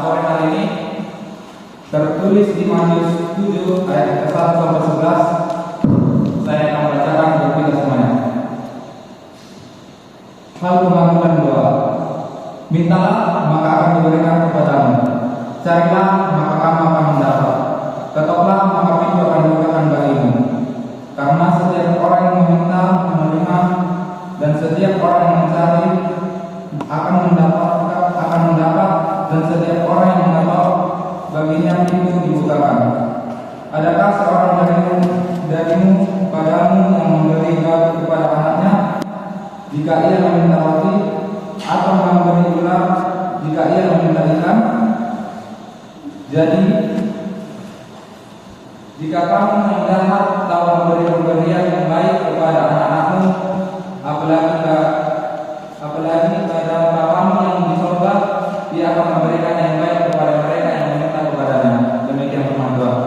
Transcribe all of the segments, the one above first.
sore hari ini tertulis di Matius 7 ayat 1 sampai 11. Saya akan bacakan untuk kita semuanya. Hal pengakuan doa. Mintalah maka akan diberikan kepadamu. Carilah maka kamu akan mendapat. Ketoklah maka pintu akan dibukakan bagimu. Karena setiap orang yang meminta menerima, dan setiap orang yang mencari akan mendapat, dan setiap orang yang mengetok baginya pintu dibukakan. Adakah seorang darimu padamu yang memberi batu kepada anaknya jika ia meminta roti, atau memberi ular jika ia meminta ikan? Jadi jika kamu yang jahat tahu memberi pemberian yang baik kepada anak-anakmu, apalagi pada Bapamu yang di surga, Dia akan memberikan yang baik kepada mereka yang meminta kepadanya. Demikian firman Tuhan.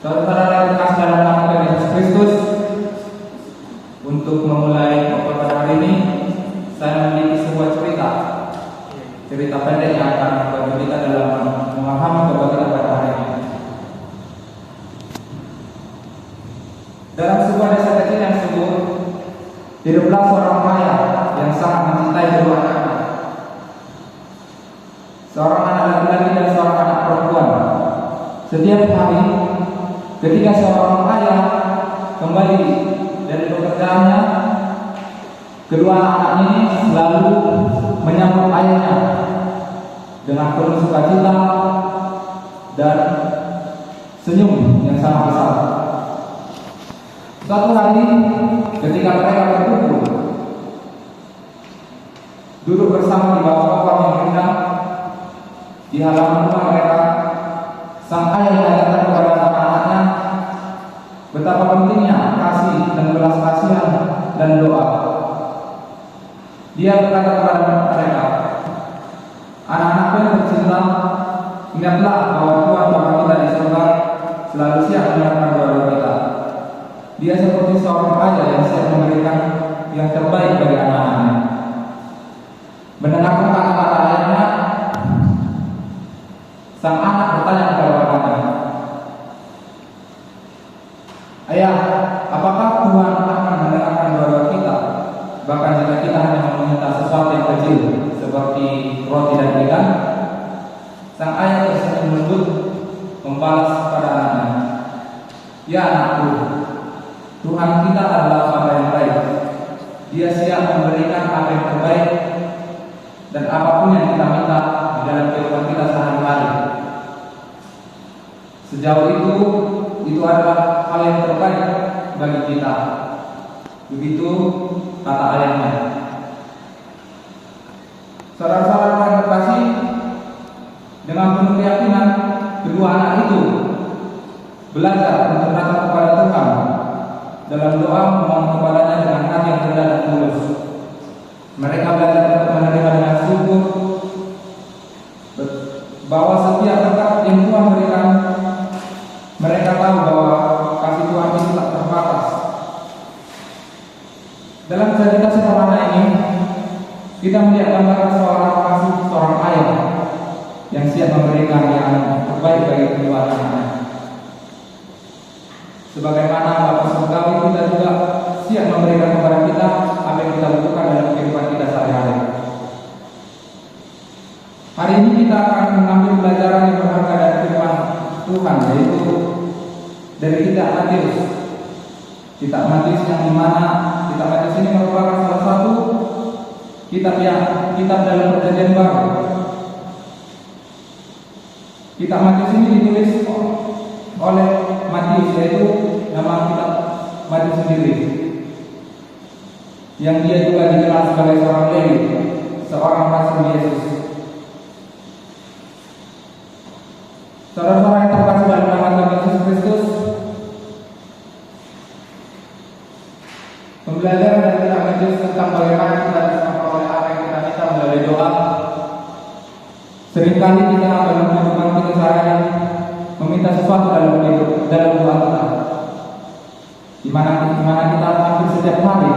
Saudara-saudara yang terkasih dalam nama Tuhan Yesus Kristus, untuk memulai khotbah hari ini, saya memiliki sebuah cerita pendek yang akan membantu kita dalam memahami khotbah kita pada hari ini. Dalam sebuah desa kecil yang subur, hiduplah seorang kaya yang sangat mencintai kedua anaknya, seorang anak laki-laki dan seorang anak perempuan. Setiap hari, ketika seorang ayah kembali dari pekerjaannya, kedua anak ini selalu menyambut ayahnya dengan penuh sukacita dan senyum yang sangat besar. Suatu hari ketika mereka berkumpul, duduk bersama di bawah pohon yang rindang di halaman rumah mereka, sang ayah mengajarkan kepada anak-anaknya betapa pentingnya kasih dan belas kasihan dan doa. Dia berkata kepada mereka, "Anak-anakku yang tercinta, ingatlah bahwa Tuhan Bapa kita di surga selalu siap mendengarkan doa kita. Dia seperti seorang ayah yang siap memberikan yang terbaik bagi anak-anaknya." Mendengarkan kata-kata ayahnya, sang anak bertanya kepada bapaknya, "Ayah, apakah Tuhan akan mendengarkan doa kita, bahkan jika kita hanya meminta sesuatu yang kecil seperti roti dan ikan?" Sang ayah tersenyum lembut membalas pada anaknya, "Ya anakku, Tuhan kita adalah Bapa yang baik. Dia siap memberikan apa yang terbaik dan apapun yang kita minta di dalam kehidupan kita sehari-hari. Sejauh itu adalah hal yang terbaik bagi kita." Begitu kata ayahnya. Saudara-saudara yang terkasih, dengan penuh keyakinan kedua anak itu belajar untuk datang kepada Tuhan dalam doa, memohon kepadanya dengan hati yang rendah dan tulus. Mereka belajar untuk menerima dengan syukur bahwa setiap berkat yang Tuhan berikan, mereka tahu bahwa kasih Tuhan itu tak terbatas. Dalam cerita sederhana ini, kita melihat gambaran seorang ayah yang siap memberikan yang terbaik bagi kedua anaknya. Sebagaimana Bapa surgawi, kita juga siap memberikan kepada kita apa yang kita butuhkan dalam kehidupan kita sehari-hari. Hari ini kita akan mengambil pelajaran yang berharga dari firman Tuhan, yaitu dari kitab Matius. Kitab Matius yang dimana kitab Matius ini merupakan salah satu kitab dalam Perjanjian Baru. Kitab Matius ini ditulis oleh Matius, yaitu nama kitab Matius sendiri, yang dia juga dikenal sebagai seorang Lewi, seorang rasul Yesus. Saudara-saudara yang terkasih dalam nama Tuhan Yesus Kristus, pembelajaran dari kitab Matius tentang bagaimana kita bisa memperoleh apa yang kita minta melalui doa. Seringkali kita dalam kehidupan kita sehari-hari meminta sesuatu dalam doa kita, di mana kita hampir setiap hari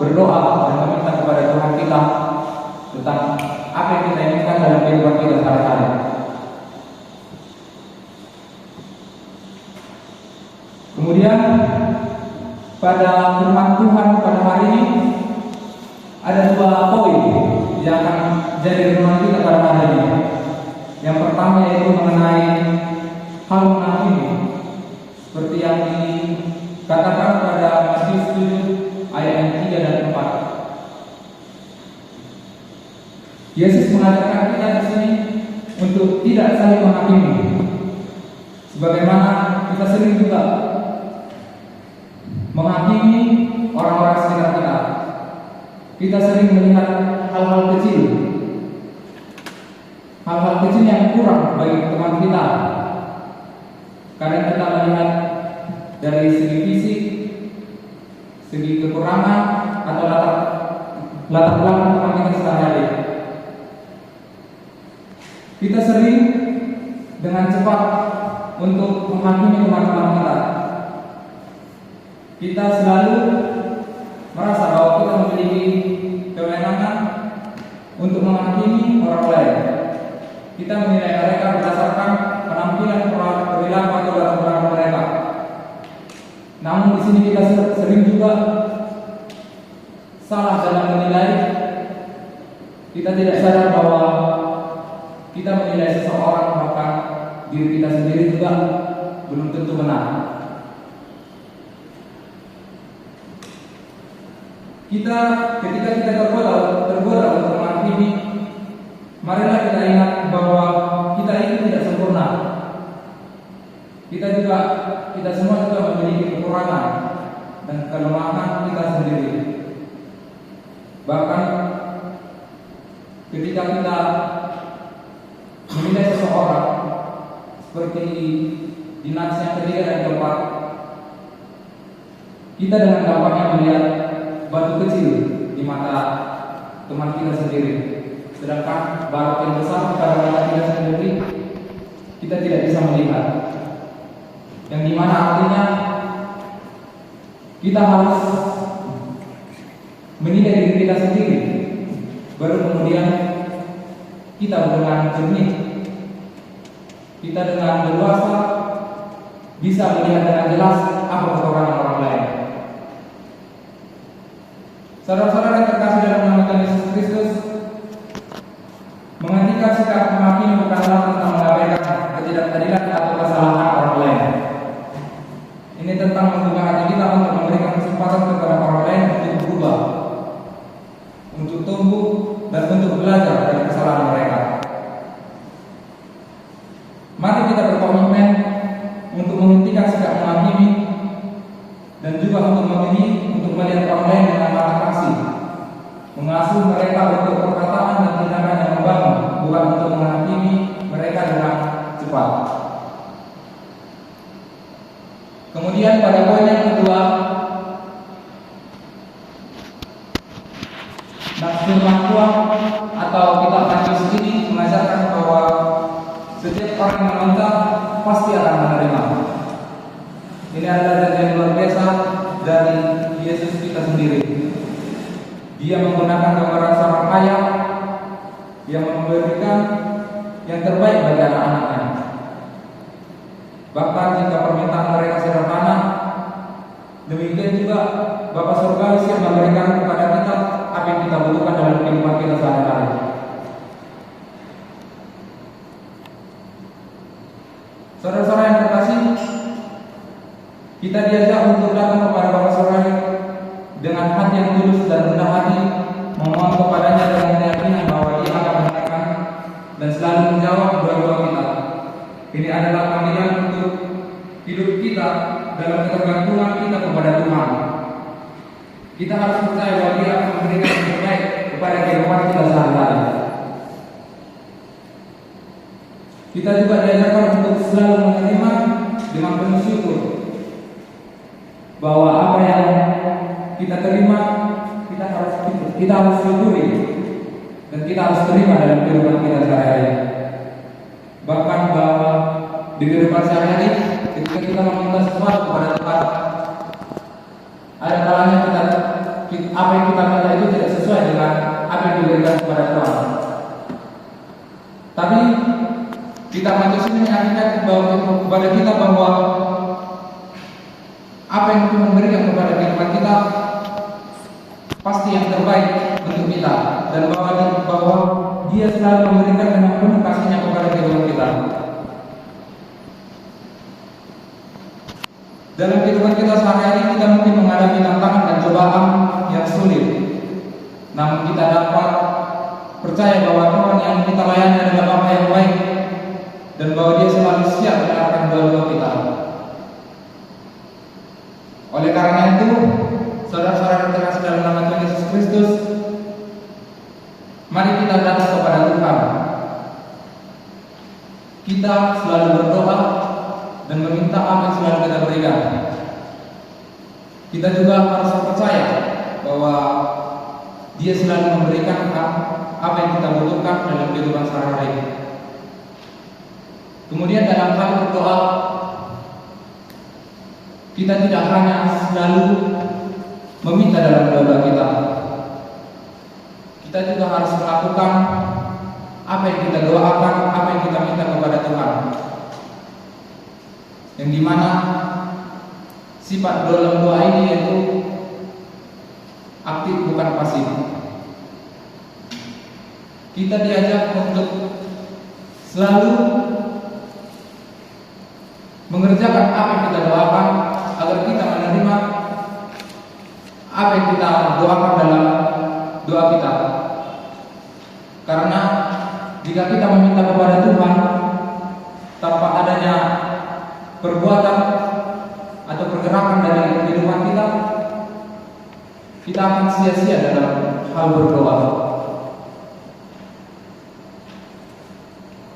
berdoa dan meminta kepada Tuhan kita tentang apa yang kita inginkan dalam kehidupan kita sehari-hari. Kemudian pada firman Tuhan pada hari ini ada dua poin yang akan jadi renungan kita pada hari ini. Yang pertama yaitu mengenai hal menghakimi, seperti yang dikatakan pada Matius 7 ayat yang 3 dan 4. Yesus mengajarkan kita di sini untuk tidak saling menghakimi, sebagaimana kita sering juga menghakimi orang-orang sekitar kita. Kita sering melihat hal-hal kecil yang kurang bagi teman kita. Kadang kita melihat dari segi fisik, segi kekurangan atau latar belakang teman kita sehari-hari. Kita sering dengan cepat untuk menghakimi teman-teman kita. Kita selalu merasa bahwa kita memiliki kewenangan untuk menghakimi orang lain. Kita menilai mereka berdasarkan penampilan, perilaku atau latar belakang mereka. Namun di sini kita sering juga salah dalam menilai. Kita tidak sadar bahwa kita menilai seseorang, bahkan diri kita sendiri juga belum tentu benar. Ketika kita tergoda untuk menghakimi, marilah kita ingat bahwa kita ini tidak sempurna. Kita semua juga memiliki kekurangan dan kelemahan kita sendiri. Bahkan ketika kita menilai seseorang, seperti di Nats yang ketiga dan keempat, kita dengan gampangnya melihat batu kecil di mata teman kita sendiri, sedangkan batu yang besar pada mata kita sendiri kita tidak bisa melihat. Yang dimana artinya kita harus menilai diri kita sendiri, baru kemudian kita dengan jernih, kita dengan leluasa bisa melihat dengan jelas apa kekurangan orang lain. Saudara-saudara yang terkasih dalam nama Tuhan Yesus Kristus, menghentikan sikap menghakimi bukanlah tentang mengabaikan ketidakadilan atau kesalahan orang lain. Ini tentang membuka hati kita untuk memberikan kesempatan kepada orang lain untuk berubah, untuk tumbuh dan untuk belajar dari kesalahan mereka. Mari kita berkomitmen untuk menghentikan sikap menghakimi dan juga untuk melihat orang lain dengan mata kasih, mengasuh mereka untuk perkataan dan tindakan yang membangun, bukan untuk menghakimi mereka dengan cepat. Kemudian pada poin yang kedua, firman Tuhan atau kitab Matius ini mengajarkan bahwa setiap orang yang meminta pasti akan menerima. Ini adalah janji luar biasa dari Yesus kita sendiri. Dia menggunakan gambaran seorang ayah yang memberikan yang terbaik bagi anak-anaknya. Bahkan jika permintaan mereka sederhana, demikian juga Bapa Surgawi siap memberikan kepada kita apa yang kita butuhkan dalam kehidupan kita sehari-hari. Saudara-saudara yang terkasih, kita diajak untuk datang kepada Bapa Surgawi dengan hati yang tulus dan rendah hati, memohon kepadanya dengan keyakinan bahwa Dia akan mendengarkan dan selalu menjawab doa-doa kita. Ini adalah panggilan untuk hidup kita dalam ketergantungan kita kepada Tuhan. Kita harus percaya bahwa Dia akan memberikan yang terbaik kepada kehidupan kita sehari-hari. Kita juga diajarkan untuk selalu menerima dengan penuh syukur, bahwa apa yang kita terima kita harus syukuri dan kita harus terima dalam kehidupan kita sehari-hari. Bahkan bahwa di kehidupan sehari-hari ketika kita meminta sesuatu kepada Tuhan, ada kalanya apa yang kita minta itu tidak sesuai dengan apa yang diberikan kepada Tuhan. Tapi kitab Matius ini menyampaikan kepada kita bahwa apa yang Tuhan berikan kepada kehidupan kita pasti yang terbaik untuk kita, dan bahwa Dia selalu memberikan dengan penuh kasih-Nya kepada kehidupan kita. Dalam kehidupan kita sehari-hari, kita mungkin menghadapi tantangan dan cobaan yang sulit, namun kita dapat percaya bahwa Tuhan yang kita layani adalah Bapa yang baik, dan bahwa Dia selalu siap mendengarkan doa-doa kita. Oleh karena itu, saudara-saudara terkasih dalam nama Tuhan Yesus Kristus, mari kita datang kepada Tuhan. Kita selalu berdoa dan meminta apa yang selalu kita berikan. Kita juga harus percaya bahwa Dia selalu memberikan apa yang kita butuhkan dalam kehidupan sehari-hari. Kemudian dalam hal berdoa, kita tidak hanya selalu meminta dalam doa kita. Kita juga harus melakukan apa yang kita doakan, apa yang kita minta kepada Tuhan. Yang dimana sifat dalam doa ini yaitu aktif bukan pasif. Kita diajak untuk selalu mengerjakan apa yang kita doakan, agar kita menerima apa yang kita doakan dalam doa kita. Karena jika kita meminta kepada Tuhan tanpa adanya perbuatan atau pergerakan dari kehidupan kita, kita akan sia-sia dalam hal berdoa.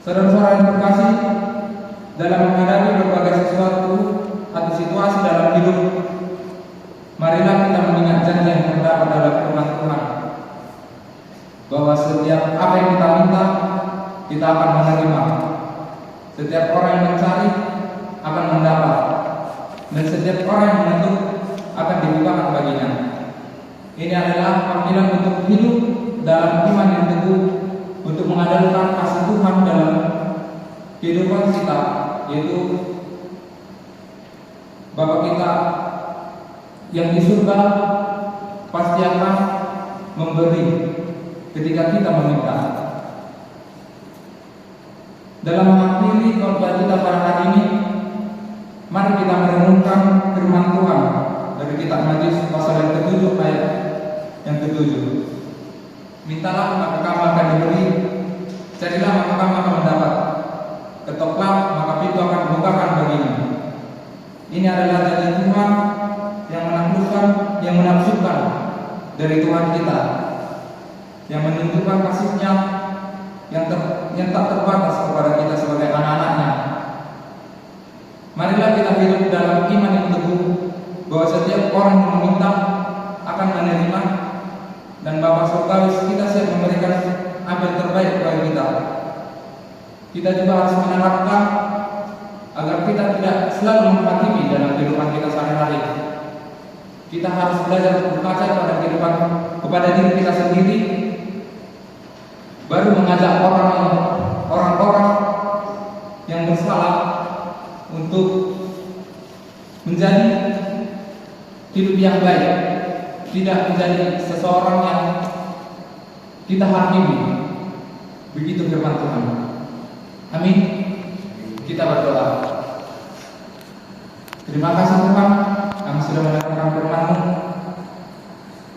Saudara-saudara yang terkasih, dalam menghadapi berbagai sesuatu atau situasi dalam hidup, marilah kita mengingat janji yang terdapat dalam firman Tuhan, bahwa setiap apa yang kita minta, kita akan menerima. Setiap orang yang mencari akan mendapat, dan setiap orang yang mengetuk akan dibukakan baginya. Ini adalah panggilan untuk hidup dalam iman yang teguh, untuk mengandalkan kasih Tuhan dalam kehidupan kita, yaitu Bapa kita yang di surga pasti akan memberi ketika kita meminta. Dalam mengakhiri khotbah kita pada hari ini, mari kita merenungkan firman Tuhan dari kitab Matius pasal yang ke-7 ayat yang ke-7. Mintalah maka kamu akan diberi, carilah maka kamu akan mendapat, ketoklah maka pintu akan dibukakan bagimu. Ini adalah janji Tuhan yang menaklukkan, yang menafsirkan dari Tuhan kita, yang menunjukkan kasih-Nya yang tak terbatas kepada kita sebagai anak-anak-Nya. Marilah kita hidup dalam iman yang teguh, bahwa setiap orang yang meminta akan menerima, dan Bapa Surgawi kita siap memberikan apa yang terbaik kepada kita. Kita juga harus menerapkan agar kita tidak selalu menghakimi dalam kehidupan kita sehari-hari. Kita harus belajar berkaca pada kehidupan, kepada diri kita sendiri, baru mengajak orang-orang yang bersalah untuk menjadi hidup yang baik, tidak menjadi seseorang yang kita hakimi. Begitu firman Tuhan. Amin. Kita berdoa. Terima kasih Tuhan, kami sudah mendengarkan firman-Mu.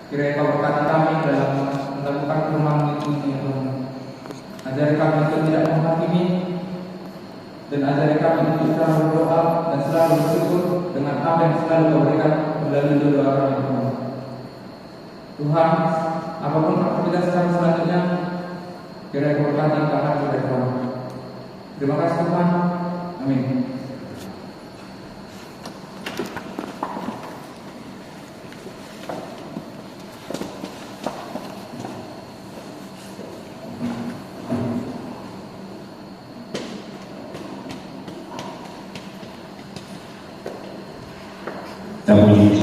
Kiranya Kau berkati kami dalam melakukan firman-Mu itu, ya Tuhan. Ajari kami untuk tidak menghakimi, dan ajari kami untuk selalu berdoa dan selalu bersyukur dengan apa yang selalu Kau berikan melalui doa kami, Tuhan. Tuhan, apapun aktivitas kami selanjutnya, kiranya Kau berkati karena kita Tuhan. Terima kasih Tuhan. Amin. Kami